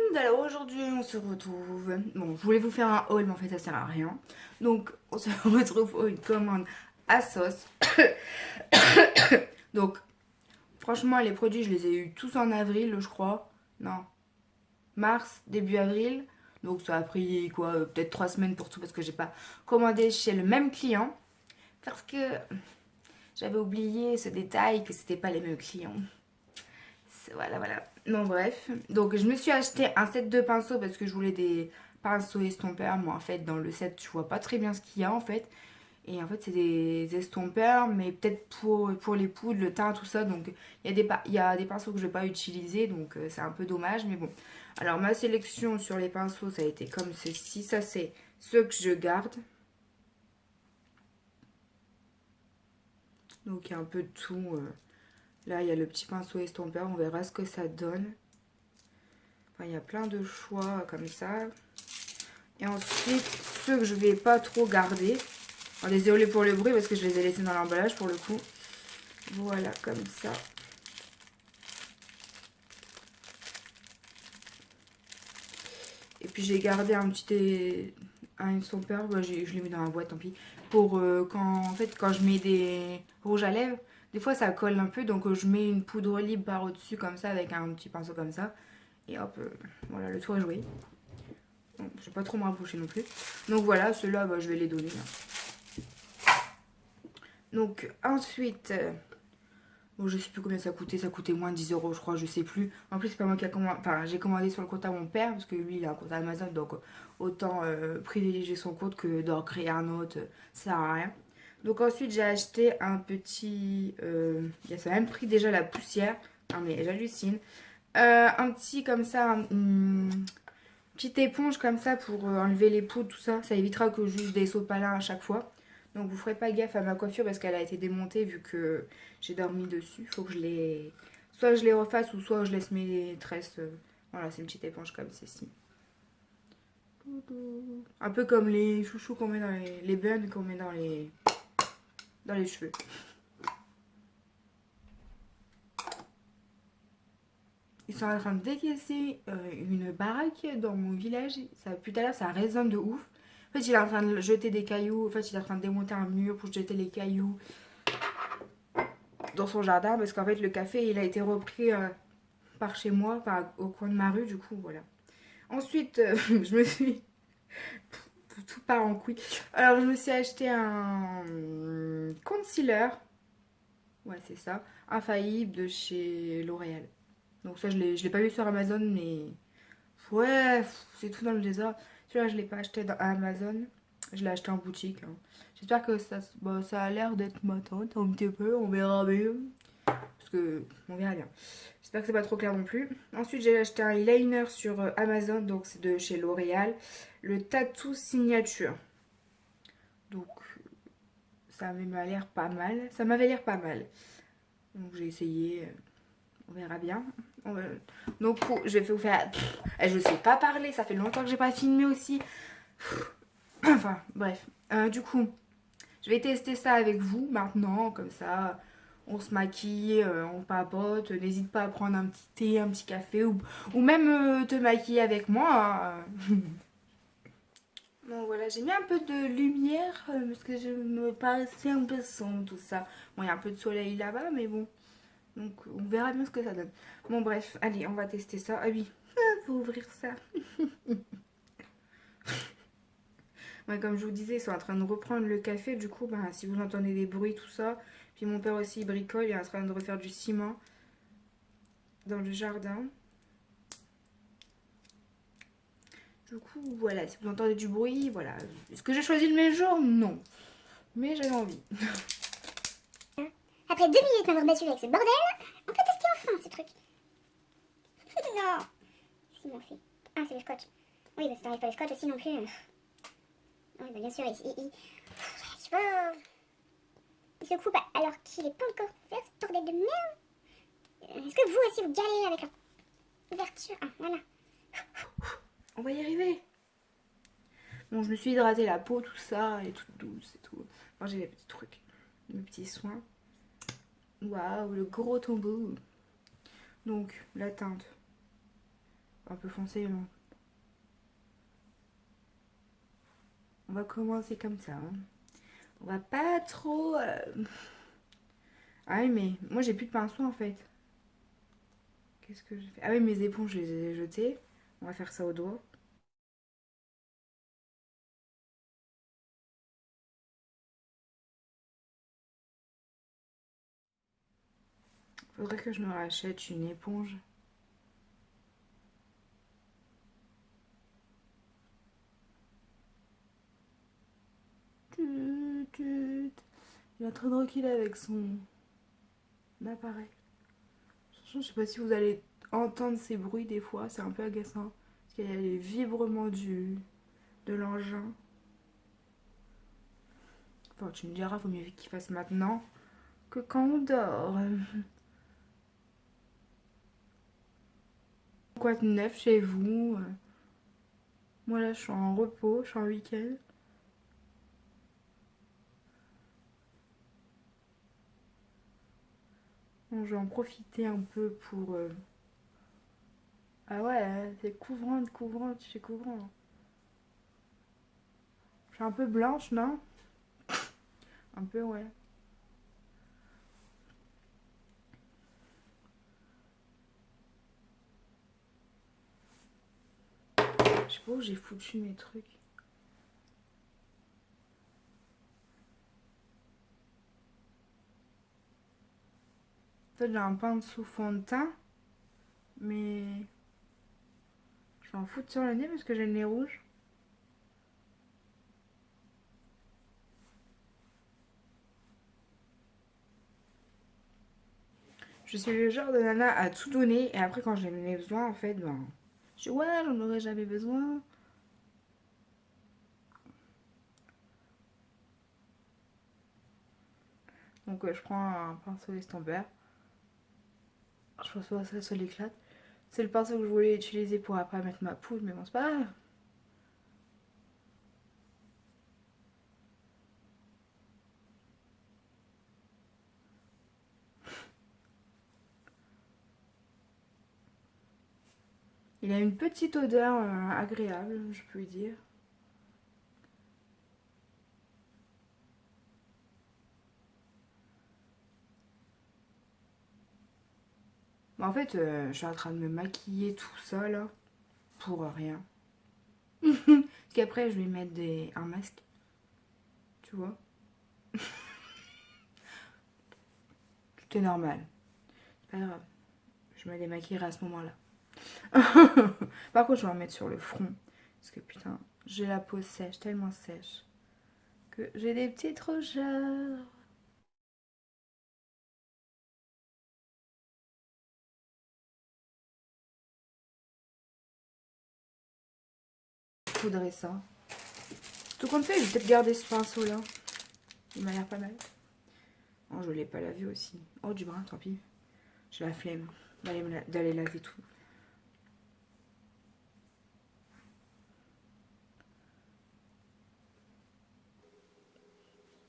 monde, alors aujourd'hui on se retrouve. Bon, je voulais vous faire un haul, mais en fait ça sert à rien. Donc on se retrouve pour une commande à sauce. Donc franchement, les produits je les ai eu tous en avril, je crois. Non, mars, début avril. Donc ça a pris quoi, peut-être 3 semaines pour tout parce que j'ai pas commandé chez le même client. Parce que j'avais oublié ce détail que c'était pas les mêmes clients. Voilà, voilà. Non, bref. Donc, je me suis acheté un set de pinceaux parce que je voulais des pinceaux estompeurs. Moi, en fait, dans le set, je vois pas très bien ce qu'il y a, en fait. Et en fait, c'est des estompeurs, mais peut-être pour les poudres, le teint, tout ça. Donc, il y a des pinceaux que je vais pas utiliser. Donc, c'est un peu dommage, mais bon. Alors, ma sélection sur les pinceaux, ça a été comme ceci. Ça, c'est ceux que je garde. Donc, il y a un peu de tout. Là, il y a le petit pinceau estompeur. On verra ce que ça donne. Enfin, il y a plein de choix comme ça. Et ensuite, ceux que je vais pas trop garder. Alors, désolé pour le bruit parce que je les ai laissés dans l'emballage pour le coup. Voilà, comme ça. Et puis j'ai gardé un petit un estompeur, bah, je l'ai mis dans la boîte, tant pis. Pour quand je mets des rouges à lèvres, des fois ça colle un peu, donc je mets une poudre libre par au-dessus comme ça avec un petit pinceau comme ça. Et hop, voilà, le tour est joué. Bon, je vais pas trop me rapprocher non plus. Donc voilà, ceux-là, bah, je vais les donner. Donc ensuite, bon, je sais plus combien ça coûtait moins de 10 euros, je crois, je sais plus. En plus, c'est pas moi qui a commandé, enfin, j'ai commandé sur le compte à mon père, parce que lui, il a un compte Amazon, donc autant privilégier son compte que d'en créer un autre, ça sert à rien. Donc ensuite, j'ai acheté un petit, ça a même pris déjà la poussière, non mais j'hallucine. Un petit comme ça, petite éponge comme ça pour enlever les poudres, tout ça. Ça évitera que j'use des sopalins à chaque fois. Donc vous ferez pas gaffe à ma coiffure parce qu'elle a été démontée vu que j'ai dormi dessus. Faut que je les... Soit je les refasse ou soit je laisse mes tresses. Voilà, c'est une petite éponge comme ceci. Un peu comme les chouchous qu'on met dans les buns qu'on met dans les cheveux. Ils sont en train de décaisser une baraque dans mon village. Ça, tout à l'heure, ça résonne de ouf. En fait, il est en train de jeter des cailloux. En fait, il est en train de démonter un mur pour jeter les cailloux dans son jardin. Parce qu'en fait, le café, il a été repris par chez moi, au coin de ma rue. Du coup, voilà. Ensuite, je me suis... Tout part en couille. Alors, je me suis acheté un concealer. Ouais, c'est ça. Infaillible de chez L'Oréal. Donc ça, je l'ai pas vu sur Amazon, mais... Ouais, c'est tout dans le désordre. Celui-là, je l'ai pas acheté dans Amazon. Je l'ai acheté en boutique. Hein. J'espère que ça a l'air d'être ma tante un petit peu. On verra bien. Parce que on verra bien. J'espère que c'est pas trop clair non plus. Ensuite, j'ai acheté un liner sur Amazon. Donc, c'est de chez L'Oréal. Le Tattoo Signature. Donc, ça m'a l'air pas mal. Ça m'avait l'air pas mal. Donc, j'ai essayé. On verra bien. Donc, je vais vous faire... Je sais pas parler. Ça fait longtemps que j'ai pas filmé aussi. Enfin, bref. Du coup, je vais tester ça avec vous maintenant, comme ça, on se maquille, on papote. N'hésite pas à prendre un petit thé, un petit café, ou même te maquiller avec moi. Hein. Bon, voilà, j'ai mis un peu de lumière parce que je me paraissais un peu sombre, tout ça. Bon, il y a un peu de soleil là-bas, mais bon. Donc, on verra bien ce que ça donne. Bon, bref, allez, on va tester ça. Ah oui, faut ouvrir ça. Ouais, comme je vous disais, ils sont en train de reprendre le café. Du coup, bah, si vous entendez des bruits, tout ça. Puis mon père aussi, il bricole. Il est en train de refaire du ciment dans le jardin. Du coup, voilà, si vous entendez du bruit, voilà. Est-ce que j'ai choisi le même jour? Non. Mais j'avais envie. Après 2 minutes m'avoir battu avec ce bordel, on peut tester enfin ce truc. Non. Qu'est-ce qu'ils m'ont fait? Ah, c'est le scotch. Oui, bah si t'enlèves pas le scotch aussi non plus. Oui, bah bien sûr, il se coupe alors qu'il est pas encore ouvert, ce bordel de merde. Est-ce que vous aussi vous galérez avec l'ouverture? Ah, voilà. On va y arriver. Bon, je me suis hydratée la peau, tout ça, elle est toute douce et tout. Enfin, j'ai les petits trucs, mes petits soins. Waouh, le gros tombeau. Donc, la teinte. un peu foncé. Non. On va commencer comme ça. Hein. On va pas trop... Ah oui, mais moi j'ai plus de pinceau en fait. Qu'est-ce que j'ai fait? Ah oui, mes éponges, je les ai jetées. On va faire ça au doigt. Faudrait que je me rachète une éponge. Tut, tut. Il est très tranquille avec son appareil. Je sais pas si vous allez entendre ces bruits des fois, c'est un peu agaçant. Parce qu'il y a les vibrements de l'engin. Enfin, tu me diras, faut mieux qu'il fasse maintenant que quand on dort. Quoi de neuf chez vous? Moi là, je suis en repos, je suis en week-end. Bon, je vais en profiter un peu pour... Ah ouais, c'est couvrante, couvrante, chez couvrant. Je suis un peu blanche, non? Un peu, ouais. Je sais pas où j'ai foutu mes trucs. En fait, j'ai un pinceau fond de teint, mais je vais en foutre sur le nez parce que j'ai le nez rouge. Je suis le genre de nana à tout donner et après quand j'ai mes besoins, en fait, ben, je dis ouais, j'en aurais jamais besoin. Donc je prends un pinceau estompeur. Je pense pas que ça l'éclate. C'est le pinceau que je voulais utiliser pour après mettre ma poudre, mais bon, c'est pas grave. Il a une petite odeur agréable, je peux dire. Mais en fait, je suis en train de me maquiller tout ça là, pour rien. Parce qu'après, je vais mettre un masque, tu vois. Tout est normal. C'est pas grave. Je me démaquillerai à ce moment-là. Par contre, je vais en mettre sur le front. Parce que putain, j'ai la peau sèche, tellement sèche. Que j'ai des petites rougeurs. Je poudrer ça. Tout compte fait, je vais peut-être garder ce pinceau là. Il m'a l'air pas mal. Oh, je l'ai pas lavé aussi. Oh, du brun, tant pis. J'ai la flemme d'aller laver tout.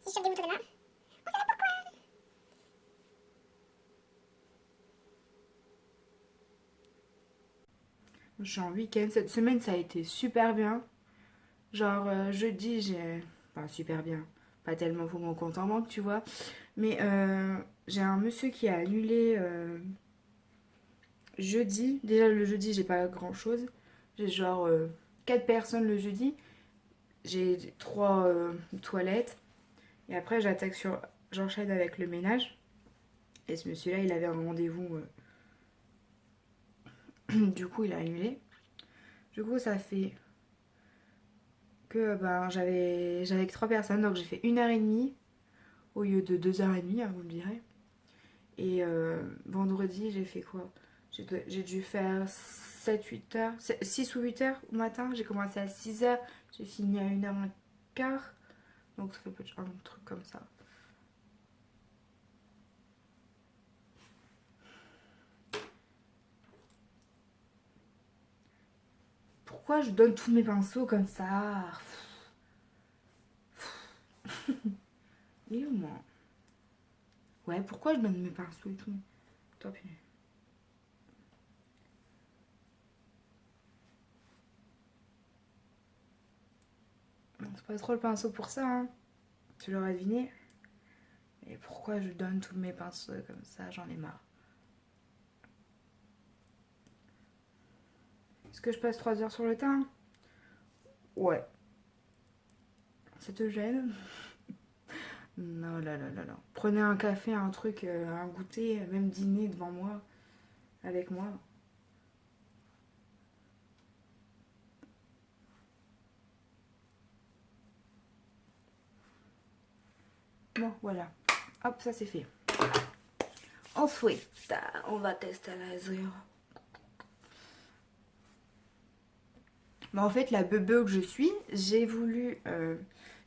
Si je chope des boutons de main, on sait pas pourquoi. Je suis en week-end. Cette semaine, ça a été super bien. Genre, jeudi, j'ai... Enfin, super bien. Pas tellement pour mon compte en banque, tu vois. Mais j'ai un monsieur qui a annulé jeudi. Déjà, le jeudi, j'ai pas grand-chose. J'ai genre 4 personnes le jeudi. J'ai 3 toilettes. Et après, j'enchaîne avec le ménage. Et ce monsieur-là, il avait un rendez-vous. Du coup, il a annulé. Du coup, ça fait que ben, j'avais que 3 personnes. Donc, j'ai fait 1h30 au lieu de 2h30, hein, vous me direz. Et vendredi, j'ai fait quoi? J'ai dû faire 7-8 heures, 6 ou 8 heures au matin. J'ai commencé à 6 heures, j'ai fini à 1h15. Donc ça fait un truc comme ça. Pourquoi je donne tous mes pinceaux comme ça? Et moi. Ouais, pourquoi je donne mes pinceaux et tout? Tant pis. C'est pas trop le pinceau pour ça, hein. Tu l'aurais deviné. Et pourquoi je donne tous mes pinceaux comme ça? J'en ai marre. Est-ce que je passe 3 heures sur le teint? Ouais. Ça te gêne? Non, là, là, là, là. Prenez un café, un truc, un goûter, même dîner devant moi, avec moi. Bon, voilà. Hop, ça c'est fait. Ensuite, on va tester la laser. Bah, en fait, la bebe que je suis, j'ai voulu...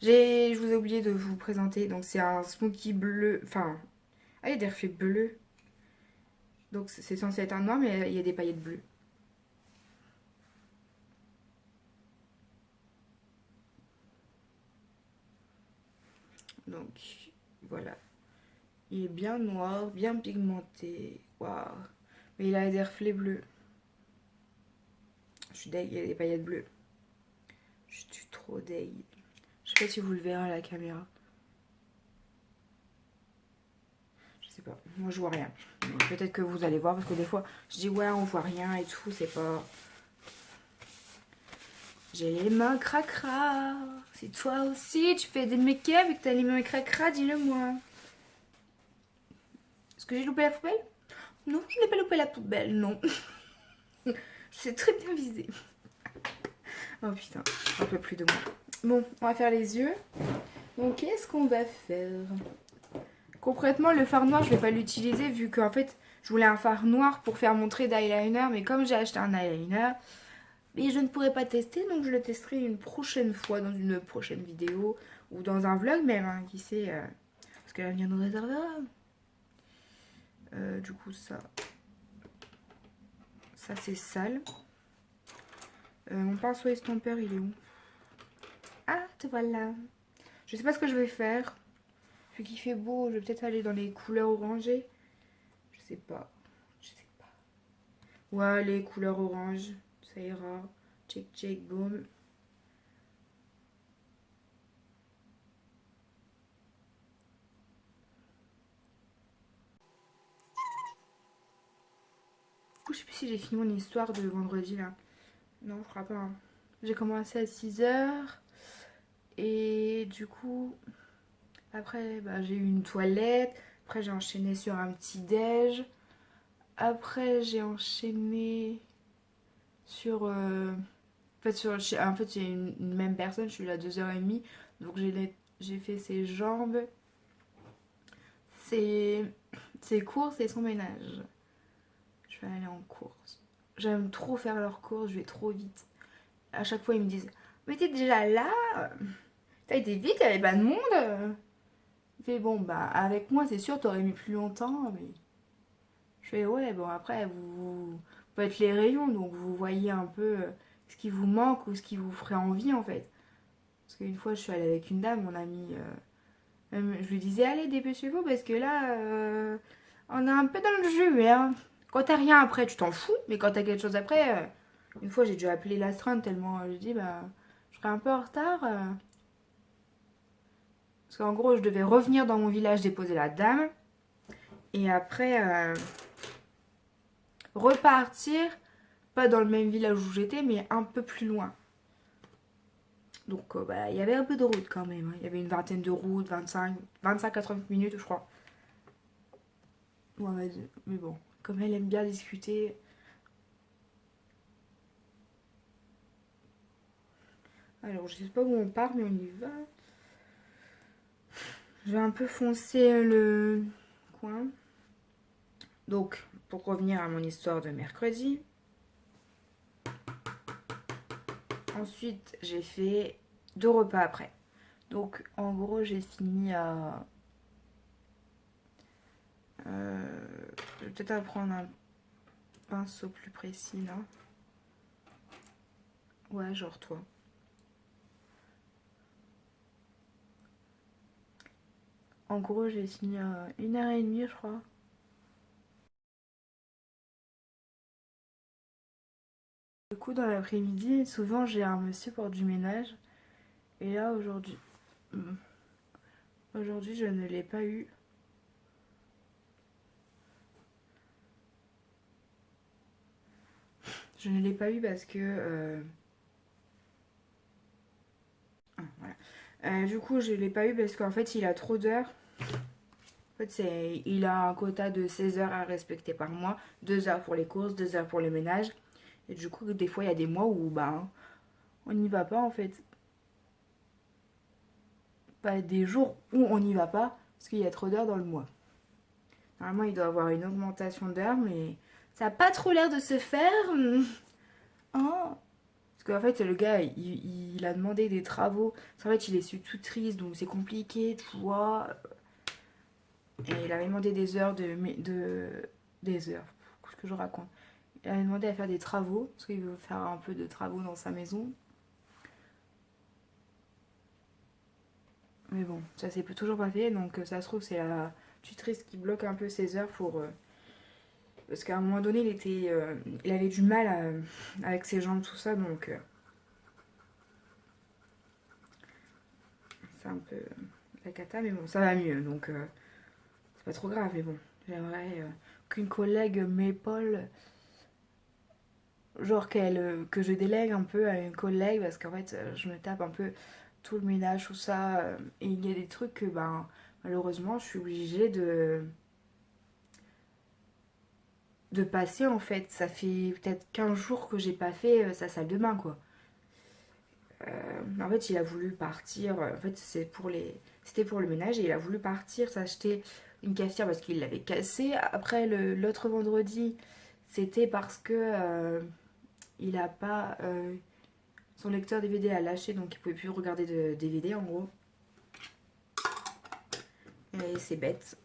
je vous ai oublié de vous présenter. Donc, c'est un smoky bleu. Enfin, ah, il y a des reflets bleus. Donc, c'est censé être un noir, mais il y a des paillettes bleues. Donc, voilà. Il est bien noir, bien pigmenté. Waouh. Mais il a des reflets bleus. Je suis deg, il y a des paillettes bleues. Je suis trop deg. Je sais pas si vous le verrez à la caméra. Je sais pas. Moi, je vois rien. Peut-être que vous allez voir parce que des fois, je dis ouais, on voit rien et tout. C'est pas... J'ai les mains cracra. Si toi aussi, tu fais des make-up et que t'as les mains cracra, dis-le moi. Est-ce que j'ai loupé la poubelle? Non, je n'ai pas loupé la poubelle, non. Je sais très bien viser. Oh putain, un peu plus de moi. Bon, on va faire les yeux. Donc, qu'est-ce qu'on va faire? Concrètement, le fard noir, je vais pas l'utiliser vu qu'en fait, je voulais un fard noir pour faire mon trait d'eyeliner. Mais comme j'ai acheté un eyeliner, et je ne pourrai pas tester, donc je le testerai une prochaine fois dans une prochaine vidéo ou dans un vlog même, hein, qui sait, parce que l'avenir nous réservera. Du coup, ça c'est sale. Mon pinceau estompeur, il est où? Ah, te voilà. Je sais pas ce que je vais faire. Vu qu'il fait beau, je vais peut-être aller dans les couleurs orangées. Je sais pas. Je sais pas. Ouais, les couleurs orange, ça ira. Check, check, boom. Je sais plus si j'ai fini mon histoire de vendredi là. Non, je crois pas. Hein. J'ai commencé à 6 h. Et du coup, après, bah, j'ai eu une toilette. Après, j'ai enchaîné sur un petit déj. Après, j'ai enchaîné sur... en fait, j'ai une même personne. Je suis là 2 h30. Donc, j'ai fait ses jambes, ses, ses courses et son ménage. Je vais aller en course. J'aime trop faire leurs courses. Je vais trop vite. À chaque fois, ils me disent: mais t'es déjà là? T'as été vite, il n'y avait pas de monde. Il fait: bon, bah, avec moi, c'est sûr, t'aurais mis plus longtemps. Mais je fais: ouais, bon, après, vous faites les rayons, donc vous voyez un peu ce qui vous manque ou ce qui vous ferait envie, en fait. Parce qu'une fois, je suis allée avec une dame, mon amie. Je lui disais: allez, dépêchez-vous, parce que là, on est un peu dans le jus, hein. Quand t'as rien après, tu t'en fous, mais quand t'as quelque chose après, une fois, j'ai dû appeler l'astreinte tellement je dis: bah, je serai un peu en retard. Parce qu'en gros, je devais revenir dans mon village déposer la dame. Et après, repartir, pas dans le même village où j'étais, mais un peu plus loin. Donc, bah, il y avait un peu de route quand même. Hein. Il y avait une vingtaine de routes, 25 à 30 minutes, je crois. Ouais, mais bon, comme elle aime bien discuter. Alors, je sais pas où on part, mais on y va. Je vais un peu foncer le coin. Donc, pour revenir à mon histoire de mercredi. Ensuite, j'ai fait 2 repas après. Donc, en gros, j'ai fini à... je vais peut-être prendre un pinceau plus précis, là. Ouais, genre toi. En gros, j'ai fini à 1 h30, je crois. Du coup, dans l'après-midi, souvent, j'ai un monsieur pour du ménage Et là, aujourd'hui, aujourd'hui, je ne l'ai pas eu. Je ne l'ai pas eu parce que... voilà. Du coup, je ne l'ai pas eu parce qu'en fait, il a trop d'heures. En fait, il a un quota de 16 heures à respecter par mois. 2 heures pour les courses, 2 heures pour le ménage. Et du coup, des fois, il y a des mois où bah, on n'y va pas en fait. Pas des jours où on n'y va pas parce qu'il y a trop d'heures dans le mois. Normalement, il doit avoir une augmentation d'heures, mais ça n'a pas trop l'air de se faire. Oh. Parce qu'en fait, le gars, il a demandé des travaux. En fait, il est tutrice, donc c'est compliqué, tu vois. Et il avait demandé des heures des heures. Qu'est-ce que je raconte? Il avait demandé à faire des travaux, parce qu'il veut faire un peu de travaux dans sa maison. Mais bon, ça s'est toujours pas fait, donc ça se trouve, c'est la tutrice qui bloque un peu ses heures pour... parce qu'à un moment donné, il avait du mal avec ses jambes, tout ça, donc c'est un peu la cata, mais bon, ça va mieux, donc c'est pas trop grave, mais bon, j'aimerais qu'une collègue m'épaule, genre que je délègue un peu à une collègue, parce qu'en fait, je me tape un peu tout le ménage, tout ça, et il y a des trucs que, ben, malheureusement, je suis obligée de passer en fait. Ça fait peut-être 15 jours que j'ai pas fait sa salle de bain quoi. En fait, il a voulu partir. En fait, c'était pour le ménage et il a voulu partir s'acheter une cafetière parce qu'il l'avait cassée. Après, l'autre vendredi, c'était parce que il a pas. Son lecteur DVD a lâché donc il pouvait plus regarder de DVD en gros. Et c'est bête.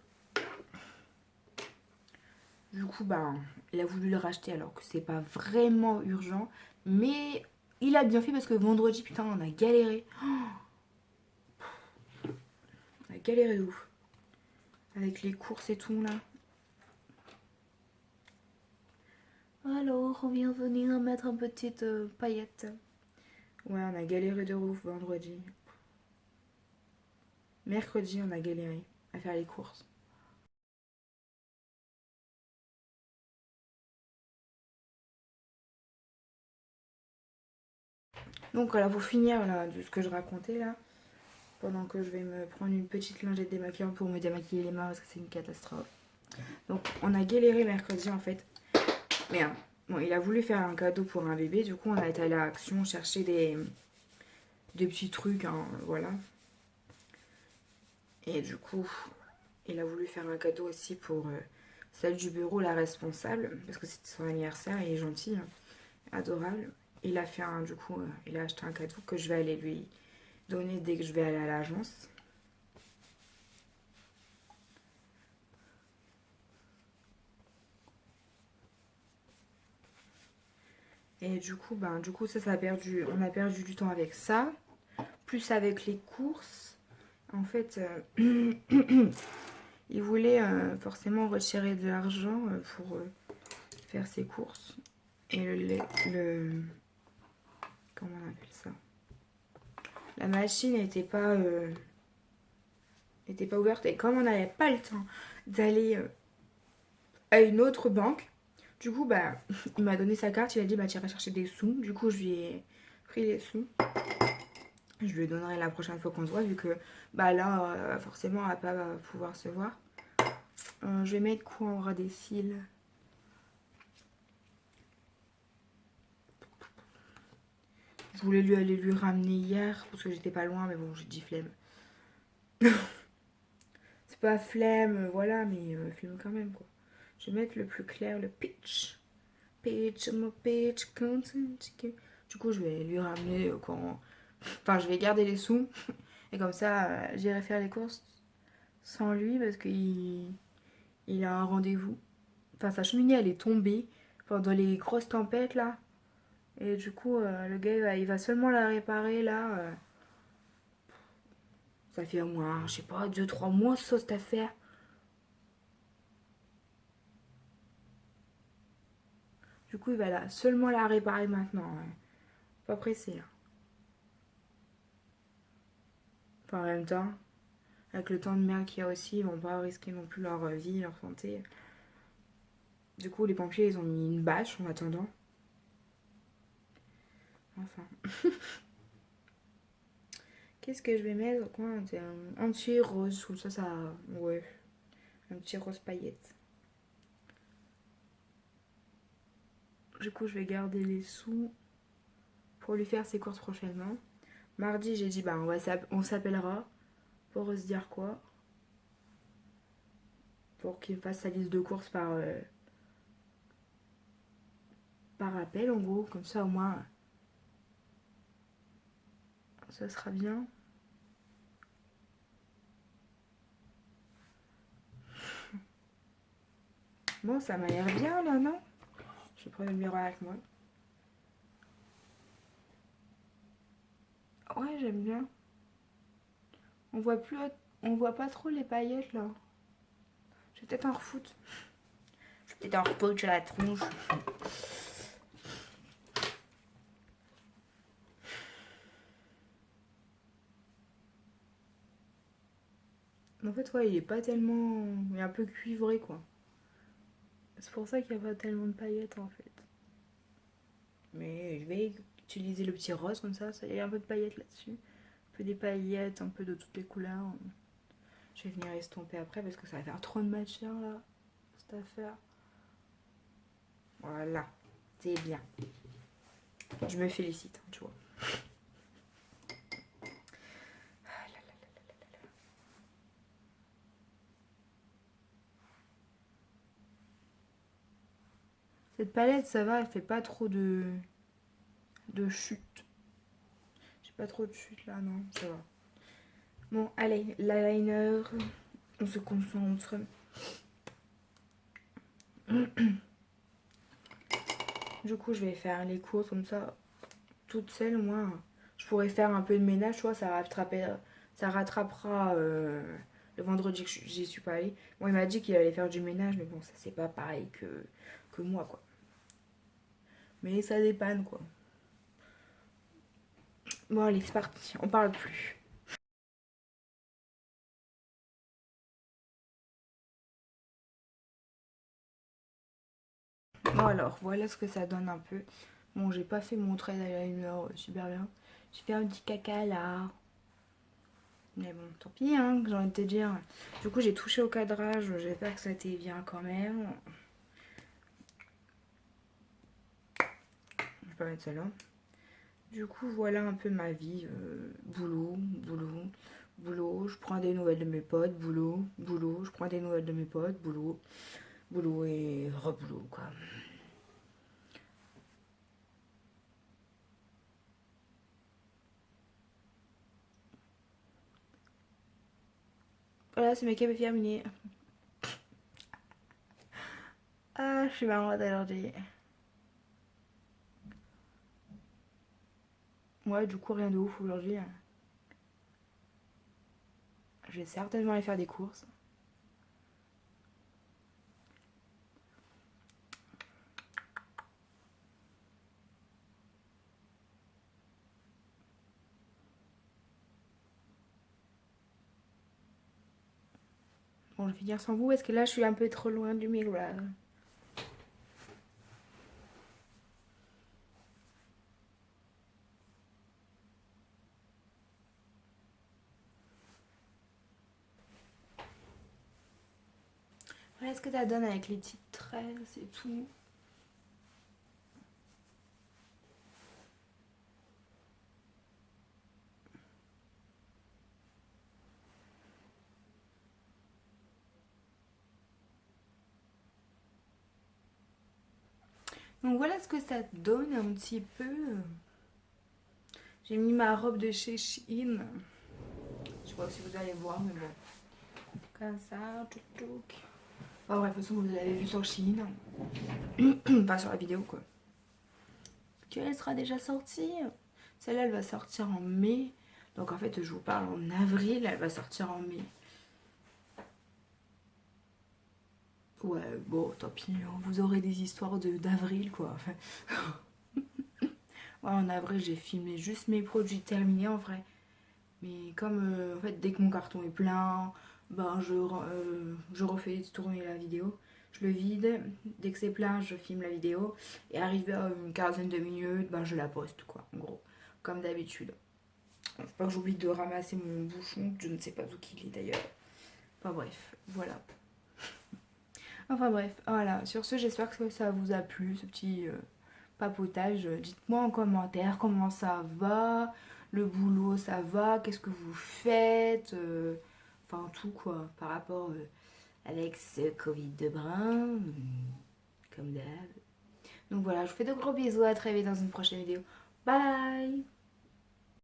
Du coup, ben, il a voulu le racheter alors que c'est pas vraiment urgent. Mais il a bien fait parce que vendredi, putain, on a galéré. On a galéré de ouf. Avec les courses et tout, là. Alors, on vient venir mettre une petite paillette. Ouais, on a galéré de ouf vendredi. Mercredi, on a galéré à faire les courses. Donc voilà, pour finir là, de ce que je racontais là, pendant que je vais me prendre une petite lingette démaquillante pour me démaquiller les mains parce que c'est une catastrophe. Donc on a galéré mercredi en fait. Mais bon, il a voulu faire un cadeau pour un bébé, du coup on a été allé à Action chercher des petits trucs, hein, voilà. Et du coup, il a voulu faire un cadeau aussi pour celle du bureau, la responsable, parce que c'était son anniversaire, il est gentil, hein, adorable. Il a fait du coup, il a acheté un cadeau que je vais aller lui donner dès que je vais aller à l'agence. Et du coup, ça a perdu, on a perdu du temps avec ça, plus avec les courses. En fait, il voulait forcément retirer de l'argent pour faire ses courses. Et comment on appelle ça? La machine n'était pas ouverte. Et comme on n'avait pas le temps d'aller à une autre banque, du coup, bah, il m'a donné sa carte. Il a dit, bah, tu iras chercher des sous. Du coup, je lui ai pris les sous. Je lui donnerai la prochaine fois qu'on se voit, vu que bah, là, forcément, on va pas pouvoir se voir. Je vais mettre quoi en ras des cils? Je voulais aller lui ramener hier parce que j'étais pas loin, mais bon, j'ai dit flemme. C'est pas flemme, voilà, mais flemme quand même quoi. Je vais mettre le plus clair, le pitch. Pitch, mon pitch, du coup, je vais lui ramener quand. Enfin, je vais garder les sous. Et comme ça, j'irai faire les courses sans lui parce qu'il a un rendez-vous. Enfin, sa cheminée, elle est tombée pendant les grosses tempêtes là. Et du coup, le gars, il va seulement la réparer là. Ça fait au moins, je sais pas, 2-3 mois ça, cette affaire. Du coup, il va seulement la réparer maintenant. Ouais. Pas pressé. Hein. Enfin, en même temps, avec le temps de merde qu'il y a aussi, ils vont pas risquer non plus leur vie, leur santé. Du coup, les pompiers, ils ont mis une bâche en attendant. Enfin. Qu'est-ce que je vais mettre? Quoi, un petit rose, ou ça... Ouais. Un petit rose paillette. Du coup, je vais garder les sous pour lui faire ses courses prochainement. Mardi, j'ai dit, bah, on s'appellera pour se dire quoi. Pour qu'il fasse sa liste de courses par appel, en gros. Comme ça, au moins, ça sera bien. Bon, ça m'a l'air bien, là, non? Je vais prendre le miroir avec moi. Ouais, j'aime bien. On voit pas trop les paillettes, là. Je vais peut-être en refoutre. Je vais peut-être en refoutre sur la tronche. En fait, ouais, il est pas tellement... Il est un peu cuivré, quoi. C'est pour ça qu'il n'y a pas tellement de paillettes, en fait. Mais je vais utiliser le petit rose, comme ça. Il y a un peu de paillettes là-dessus. Un peu des paillettes, un peu de toutes les couleurs. Je vais venir estomper après, parce que ça va faire trop de matière, là. Cette affaire. Voilà. C'est bien. Je me félicite, tu vois. Cette palette, ça va, elle fait pas trop de chute. J'ai pas trop de chute là, non, ça va. Bon, allez, l'eyeliner, on se concentre. Du coup, je vais faire les courses comme ça, toute seule, moi. Je pourrais faire un peu de ménage, tu vois, ça rattrapera le vendredi que j'y suis pas allée. Bon, il m'a dit qu'il allait faire du ménage, mais bon, ça c'est pas pareil que moi, quoi. Mais ça dépanne, quoi. Bon, allez, c'est parti, on parle plus. Bon, alors, voilà ce que ça donne un peu. Bon, j'ai pas fait mon trait d'eyeliner super bien. J'ai fait un petit caca là. Mais bon, tant pis, hein, j'ai envie de te dire. Du coup, j'ai touché au cadrage. J'espère que ça t'est bien quand même. Je vais pas mettre ça là. Du coup, voilà un peu ma vie. Boulot, boulot, boulot. Je prends des nouvelles de mes potes. Boulot, boulot. Je prends des nouvelles de mes potes. Boulot, boulot et reboulot, quoi. Voilà, c'est mes est terminé. Ah, je suis marrante aujourd'hui. Ouais, du coup, rien de ouf aujourd'hui. Je vais certainement aller faire des courses. Bon, je vais finir sans vous parce que là, je suis un peu trop loin du miroir. Voilà ce que ça donne avec les petites tresses et tout. Donc voilà ce que ça donne un petit peu. J'ai mis ma robe de chez Shein. Je sais pas si vous allez voir, mais bon. Comme ça, touc touc. Enfin bref, de toute façon, vous l'avez vu sur Shein. Pas sur la vidéo, quoi. Parce qu'elle sera déjà sortie. Celle-là, elle va sortir en mai. Donc en fait, je vous parle en avril, elle va sortir en mai. Ouais, bon, tant pis, vous aurez des histoires d'avril, quoi. Ouais, en avril, j'ai filmé juste mes produits terminés, en vrai. Mais comme en fait dès que mon carton est plein, ben je refais tourner la vidéo. Je le vide, dès que c'est plein, je filme la vidéo. Et arrivé à une quinzaine de minutes, ben je la poste quoi, en gros. Comme d'habitude. Faut pas que j'oublie de ramasser mon bouchon, je ne sais pas d'où qu'il est d'ailleurs. Enfin bref, voilà. Enfin bref, voilà. Sur ce, j'espère que ça vous a plu, ce petit papotage. Dites-moi en commentaire comment ça va, le boulot ça va, qu'est-ce que vous faites, enfin tout quoi, par rapport avec ce Covid de brin, comme d'hab. Donc voilà, je vous fais de gros bisous, à très vite dans une prochaine vidéo. Bye!